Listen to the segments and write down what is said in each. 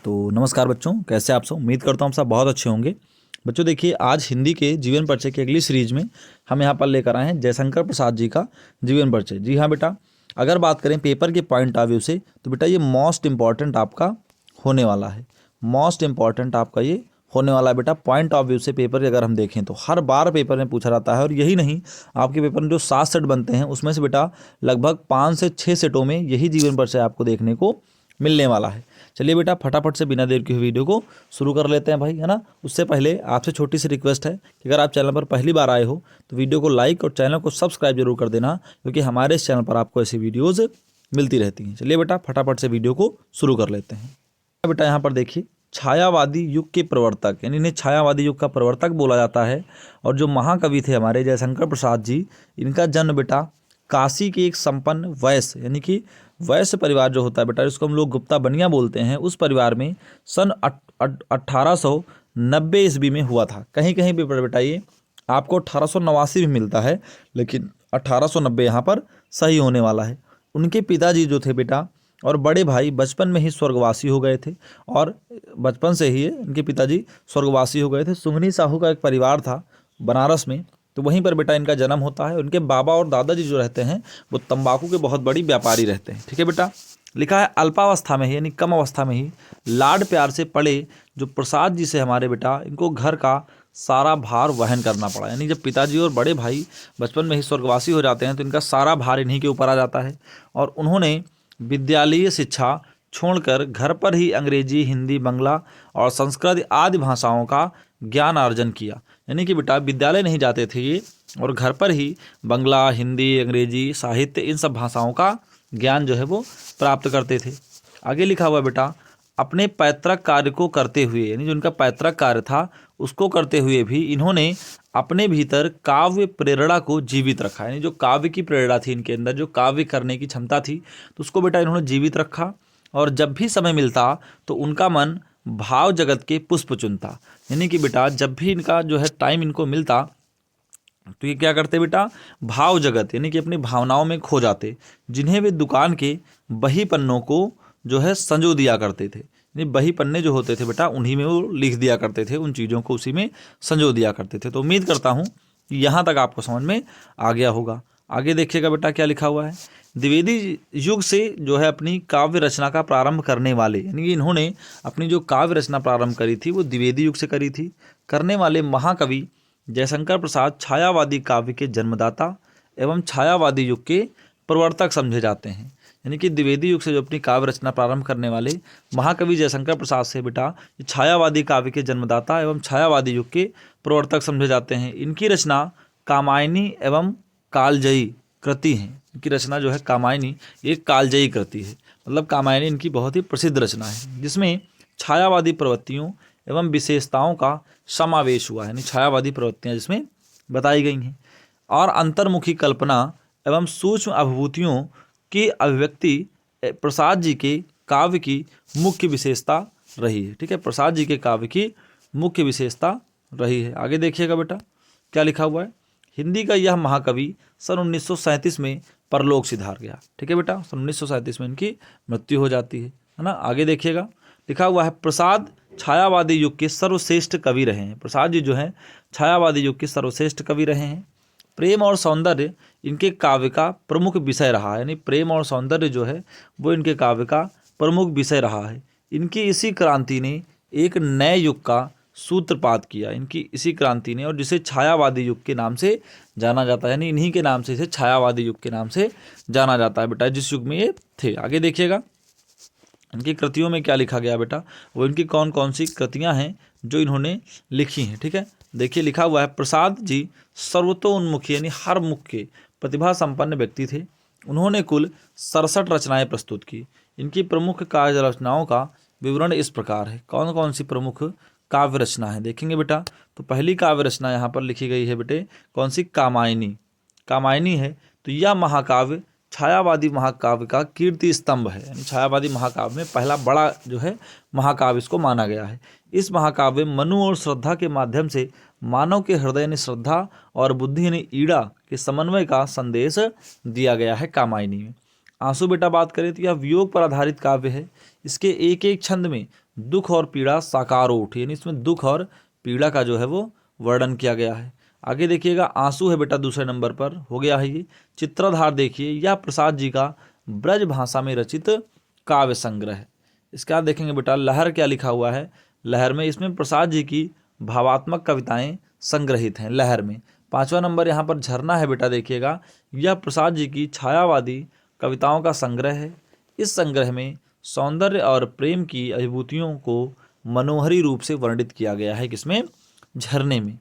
तो नमस्कार बच्चों, कैसे आप सब। उम्मीद करता हूँ आप सब बहुत अच्छे होंगे। बच्चों देखिए, आज हिंदी के जीवन परिचय की अगली सीरीज में हम यहाँ पर लेकर आए हैं जयशंकर प्रसाद जी का जीवन परिचय। जी हाँ बेटा, अगर बात करें पेपर के पॉइंट ऑफ व्यू से तो बेटा ये मोस्ट इंपॉर्टेंट आपका होने वाला है। मोस्ट इंपॉर्टेंट आपका ये होने वाला है बेटा। पॉइंट ऑफ व्यू से पेपर अगर हम देखें तो हर बार पेपर में पूछा जाता है, और यही नहीं, आपके पेपर में जो 7 सेट बनते हैं उसमें से बेटा लगभग 5 से 6 सेटों में यही जीवन परिचय आपको देखने को मिलने वाला है। चलिए बेटा, फटाफट से बिना देर के हुए वीडियो को शुरू कर लेते हैं भाई, है ना। उससे पहले आपसे छोटी सी रिक्वेस्ट है कि अगर आप चैनल पर पहली बार आए हो तो वीडियो को लाइक और चैनल को सब्सक्राइब जरूर कर देना, क्योंकि हमारे इस चैनल पर आपको ऐसी वीडियोज़ मिलती रहती हैं। चलिए बेटा, फटाफट से वीडियो को शुरू कर लेते हैं। बेटा यहाँ पर देखिए, छायावादी युग के प्रवर्तक, यानी इन्हें छायावादी युग का प्रवर्तक बोला जाता है। और जो महाकवि थे हमारे जयशंकर प्रसाद जी, इनका जन्म बेटा काशी के एक संपन्न वैश्य, यानी कि वैश्य परिवार जो होता है बेटा, इसको हम लोग गुप्ता बनिया बोलते हैं, उस परिवार में सन 1890 ईस्वी में हुआ था। कहीं कहीं भी बेटा ये आपको 1889 भी मिलता है, लेकिन 1890 यहाँ पर सही होने वाला है। उनके पिताजी जो थे बेटा और बड़े भाई बचपन में ही स्वर्गवासी हो गए थे, और बचपन से ही इनके पिताजी स्वर्गवासी हो गए थे। सुंगनी साहू का एक परिवार था बनारस में, तो वहीं पर बेटा इनका जन्म होता है। उनके बाबा और दादाजी जो रहते हैं वो तंबाकू के बहुत बड़ी व्यापारी रहते हैं। ठीक है बेटा, लिखा है अल्पावस्था में ही, यानी कम अवस्था में ही लाड प्यार से पड़े जो प्रसाद जी से हमारे बेटा, इनको घर का सारा भार वहन करना पड़ा। यानी जब पिताजी और बड़े भाई बचपन में ही स्वर्गवासी हो जाते हैं तो इनका सारा भार इन्हीं के ऊपर आ जाता है। और उन्होंने विद्यालयीय शिक्षा छोड़कर घर पर ही अंग्रेजी, हिंदी, बंगला और संस्कृत आदि भाषाओं का ज्ञान अर्जन किया। यानी कि बेटा विद्यालय नहीं जाते थे ये, और घर पर ही बंगला, हिंदी, अंग्रेजी, साहित्य, इन सब भाषाओं का ज्ञान जो है वो प्राप्त करते थे। आगे लिखा हुआ बेटा, अपने पैतृक कार्य को करते हुए, यानी जो उनका पैतृक कार्य था उसको करते हुए भी इन्होंने अपने भीतर काव्य प्रेरणा को जीवित रखा। यानी जो काव्य की प्रेरणा थी इनके अंदर, जो काव्य करने की क्षमता थी, तो उसको बेटा इन्होंने जीवित रखा। और जब भी समय मिलता तो उनका मन भाव जगत के पुष्प चुनता। यानी कि बेटा जब भी इनका जो है टाइम इनको मिलता तो ये क्या करते बेटा, भाव जगत यानी कि अपनी भावनाओं में खो जाते, जिन्हें वे दुकान के बही पन्नों को जो है संजो दिया करते थे। यानी बही पन्ने जो होते थे बेटा उन्हीं में वो लिख दिया करते थे, उन चीज़ों को उसी में संजो दिया करते थे। तो उम्मीद करता हूँ कि यहाँ तक आपको समझ में आ गया होगा। आगे देखिएगा बेटा क्या लिखा हुआ है। द्विवेदी युग से जो है अपनी काव्य रचना का प्रारंभ करने वाले, यानी कि इन्होंने अपनी जो काव्य रचना प्रारंभ करी थी वो द्विवेदी युग से करी थी। करने वाले महाकवि जयशंकर प्रसाद छायावादी काव्य के जन्मदाता एवं छायावादी युग के प्रवर्तक समझे जाते हैं। यानी कि द्विवेदी युग से जो अपनी काव्य रचना प्रारंभ करने वाले महाकवि जयशंकर प्रसाद से बेटा छायावादी काव्य के जन्मदाता एवं छायावादी युग के प्रवर्तक समझे जाते हैं। इनकी रचना कामायनी एवं कालजयी कृति है। इनकी रचना जो है कामायनी, ये कालजयी कृति है। मतलब कामायनी इनकी बहुत ही प्रसिद्ध रचना है, जिसमें छायावादी प्रवृत्तियों एवं विशेषताओं का समावेश हुआ है। यानी छायावादी प्रवृत्तियाँ जिसमें बताई गई हैं, और अंतर्मुखी कल्पना एवं सूक्ष्म अभिभूतियों की अभिव्यक्ति प्रसाद जी के काव्य की मुख्य विशेषता रही है। ठीक है, प्रसाद जी के काव्य की मुख्य विशेषता रही है। आगे देखिएगा बेटा क्या लिखा हुआ है। हिंदी का यह महाकवि सन 1937 में परलोक सिधार गया। ठीक है बेटा, सन 1937 में इनकी मृत्यु हो जाती है ना। आगे देखिएगा लिखा हुआ है, प्रसाद छायावादी युग के सर्वश्रेष्ठ कवि रहे हैं। प्रसाद जी जो हैं छायावादी युग के सर्वश्रेष्ठ कवि रहे हैं। प्रेम और सौंदर्य इनके काव्य का प्रमुख विषय रहा है। यानी प्रेम और सौंदर्य जो है वो इनके काव्य का प्रमुख विषय रहा है। इनकी इसी क्रांति ने एक नए युग का सूत्रपात किया। इनकी इसी क्रांति ने, और जिसे छायावादी युग के नाम से जाना जाता है, यानी इन्हीं के नाम से इसे छायावादी युग के नाम से जाना जाता है बेटा, जिस युग में ये थे। आगे देखिएगा इनकी कृतियों में क्या लिखा गया बेटा, वो इनकी कौन कौन सी कृतियां हैं जो इन्होंने लिखी हैं। ठीक है, देखिए लिखा हुआ है, प्रसाद जी सर्वतोन्मुखी यानी हर मुख के प्रतिभा संपन्न व्यक्ति थे। उन्होंने कुल 67 रचनाएं प्रस्तुत की। इनकी प्रमुख काव्य रचनाओं का विवरण इस प्रकार है। कौन कौन सी प्रमुख काव्य रचना है देखेंगे बेटा। तो पहली काव्य रचना यहाँ पर लिखी गई है बेटे, कौन सी, कामायनी। कामायनी है तो यह महाकाव्य छायावादी महाकाव्य का कीर्ति स्तंभ है। यानी छायावादी महाकाव्य में पहला बड़ा जो है महाकाव्य इसको माना गया है। इस महाकाव्य में मनु और श्रद्धा के माध्यम से मानव के हृदय ने श्रद्धा और बुद्धि ने ईड़ा के समन्वय का संदेश दिया गया है कामायनी में। आंसू बेटा बात करें तो यह वियोग पर आधारित काव्य है। इसके एक एक छंद में दुख और पीड़ा साकार उठ, यानी इसमें दुख और पीड़ा का जो है वो वर्णन किया गया है। आगे देखिएगा आंसू है बेटा दूसरे नंबर पर, हो गया है ये। चित्रधार देखिए, यह प्रसाद जी का ब्रज भाषा में रचित काव्य संग्रह है। इसके बाद देखेंगे बेटा लहर क्या लिखा हुआ है। लहर में इसमें प्रसाद जी की भावात्मक कविताएं संग्रहित हैं लहर में। 5वां नंबर यहाँ पर झरना है बेटा, देखिएगा यह प्रसाद जी की छायावादी कविताओं का संग्रह है। इस संग्रह में सौंदर्य और प्रेम की अभिभूतियों को मनोहरी रूप से वर्णित किया गया है, किसमें, झरने में।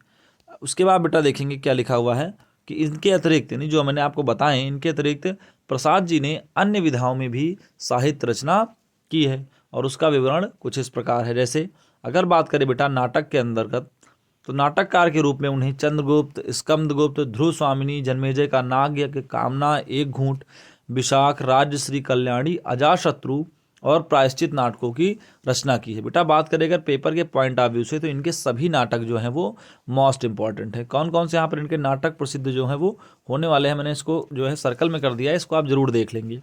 उसके बाद बेटा देखेंगे क्या लिखा हुआ है कि इनके अतिरिक्त, यानी जो मैंने आपको बताएं, इनके अतिरिक्त प्रसाद जी ने अन्य विधाओं में भी साहित्य रचना की है, और उसका विवरण कुछ इस प्रकार है। जैसे अगर बात करें बेटा नाटक के अंतर्गत, तो नाटककार के रूप में उन्हें चंद्रगुप्त, स्कंदगुप्त, ध्रुव स्वामिनी, जन्मेजय का नागयज्ञ, कामना, एक घूंट, विशाख, राज्यश्री कल्याणी, अजातशत्रु और प्रायश्चित नाटकों की रचना की है। बेटा बात करें अगर पेपर के पॉइंट ऑफ व्यू से, तो इनके सभी नाटक जो हैं वो मोस्ट इंपॉर्टेंट है। कौन कौन से यहाँ पर इनके नाटक प्रसिद्ध जो हैं वो होने वाले हैं, मैंने इसको जो है सर्कल में कर दिया है, इसको आप जरूर देख लेंगे।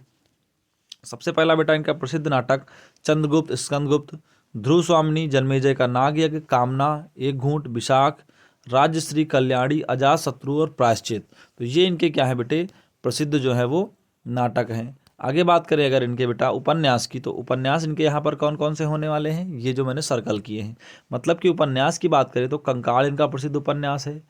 सबसे पहला बेटा इनका प्रसिद्ध नाटक चंद्रगुप्त, स्कंदगुप्त, ध्रुव स्वामिनी, जन्मेजय का नागयज्ञ, कामना, एक घूंट, विशाख, राज्यश्री कल्याणी, अजातशत्रु और प्रायश्चित। तो ये इनके क्या है बेटे, प्रसिद्ध जो है वो नाटक हैं। आगे बात करें अगर इनके बेटा उपन्यास की, तो उपन्यास इनके यहाँ पर कौन कौन से होने वाले हैं, ये जो मैंने सर्कल किए हैं। मतलब कि उपन्यास की बात करें तो कंकाल इनका प्रसिद्ध उपन्यास है,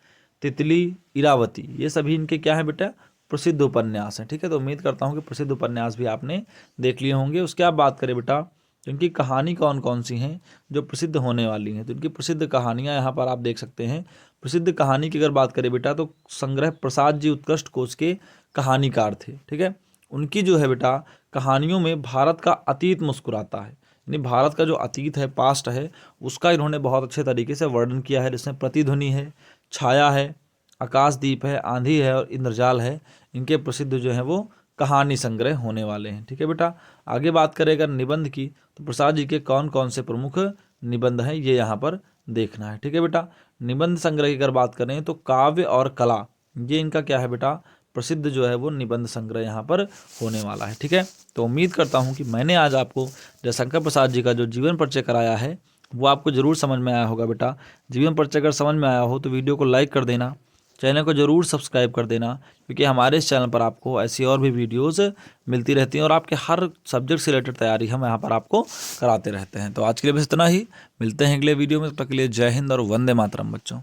तितली, इरावती, ये सभी इनके क्या है बेटा, प्रसिद्ध उपन्यास हैं। ठीक है, तो उम्मीद करता हूँ कि प्रसिद्ध उपन्यास भी आपने देख लिए होंगे। उसके बाद बात करें बेटा तो इनकी कहानी कौन कौन सी हैं जो प्रसिद्ध होने वाली हैं, तो इनकी प्रसिद्ध कहानियाँ यहाँ पर आप देख सकते हैं। प्रसिद्ध कहानी की अगर बात करें बेटा तो संग्रह प्रसाद जी उत्कृष्ट कोश के कहानीकार थे। ठीक है, उनकी जो है बेटा कहानियों में भारत का अतीत मुस्कुराता है, यानी भारत का जो अतीत है, पास्ट है, उसका इन्होंने बहुत अच्छे तरीके से वर्णन किया है, जिसमें प्रतिध्वनि है, छाया है, आकाशदीप है, आंधी है और इंद्रजाल है। इनके प्रसिद्ध जो है वो कहानी संग्रह होने वाले हैं। ठीक है बेटा, आगे बात करें अगर निबंध की, तो प्रसाद जी के कौन कौन से प्रमुख निबंध हैं ये यहाँ पर देखना है। ठीक है बेटा, निबंध संग्रह की अगर बात करें तो काव्य और कला, ये इनका क्या है बेटा, प्रसिद्ध जो है वो निबंध संग्रह यहाँ पर होने वाला है। ठीक है, तो उम्मीद करता हूँ कि मैंने आज आपको जयशंकर प्रसाद जी का जो जीवन परिचय कराया है वो आपको ज़रूर समझ में आया होगा। बेटा जीवन परिचय अगर समझ में आया हो तो वीडियो को लाइक कर देना, चैनल को ज़रूर सब्सक्राइब कर देना, क्योंकि हमारे इस चैनल पर आपको ऐसी और भी वीडियोस मिलती रहती हैं और आपके हर सब्जेक्ट से रिलेटेड तैयारी हम यहाँ पर आपको कराते रहते हैं। तो आज के लिए बस इतना ही, मिलते हैं अगले वीडियो में, तब तक के लिए जय हिंद और वंदे मातरम बच्चों।